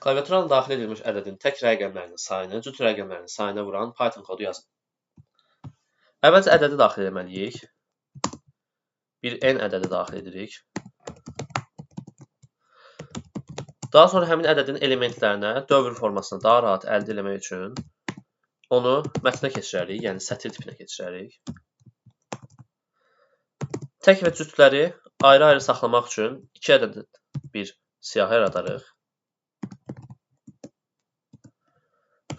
Klaviaturanın daxil edilmiş ədədin tək rəqəmlərinin sayını cüt rəqəmlərinin sayına vuran Python kodu yazın. Əvvəlcə ədədi daxil etməliyik. Bir n ədədi daxil edirik. Daha sonra həmin ədədin elementlərinə dövr formasını daha rahat əldə etmək üçün onu mətnə keçirərik, yəni sətir tipinə keçirərik. Tək və cütləri ayrı-ayrı saxlamaq üçün 2 ədəd bir siyahı yaradarıq.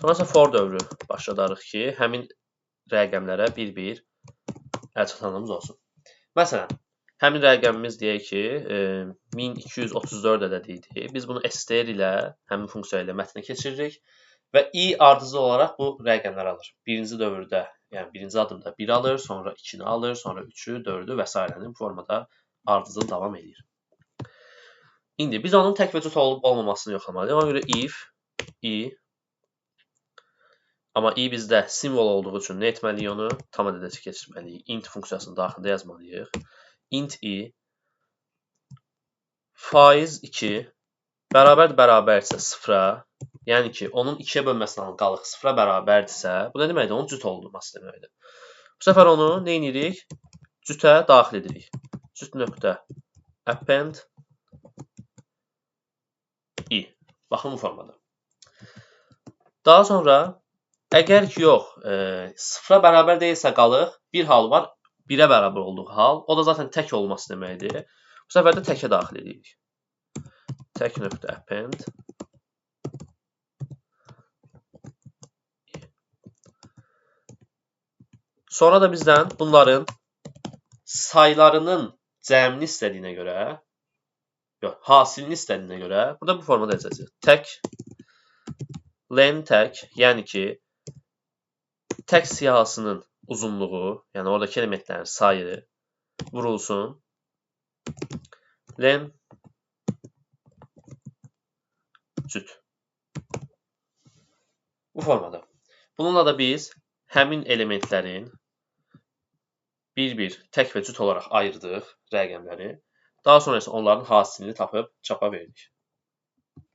Sonrasında for dövrü başladarıq ki, həmin rəqəmlərə bir-bir əlçatanlığımız olsun. Məsələn, həmin rəqəmimiz deyək ki, 1234 ədədi idi. Biz bunu str ilə, həmin funksiya ilə mətnə keçiririk və i ardıcıl olaraq bu rəqəmləri alır. Birinci dövrdə, yəni birinci adımda 1 alır, sonra 2-ni alır, sonra 3-ü, 4-ü və s. bu formada ardıcıl davam edir. İndi biz onun tək və cüt olub olmamasını yoxlamalıyıq. Ona görə if i, amma i bizdə simvol olduğu üçün nə etməliyik onu? Tam ədədə keçirməliyik. Int funksiyasının daxilində yazmalıyıq. Int i faiz 2 bərabərdirsə 0-a, yəni ki, onun 2-yə bölməsindən qalıq 0-a bərabərdirsə, bu nə deməkdir? Onun cüt olması deməkdir. Bu səfər onu nə edirik? Cütə daxil edirik. Cüt nöqtə append i. Baxın bu formada. Daha sonra əgər ki, yox, 0-a bərabər deyilsə qalıq, bir hal var, 1-ə bərabər olduğu hal. O da zaten tək olması deməkdir. Bu səfər də təkə daxil edirik. Tək nöqtə append. Sonra da bizdən bunların saylarının cəmini istədiyinə görə, yox, hasilini istədiyinə görə, burada bu formada yazacağıq. Tək, len tək, yəni ki, tək siyahısının uzunluğu, yəni oradakı elementlərin sayı vurulsun. Len cüt. Bu formada. Bununla da biz həmin elementlərin bir-bir tək və cüt olaraq ayırdıq rəqəmləri. Daha sonra isə onların hasilini tapıb çapa verdik.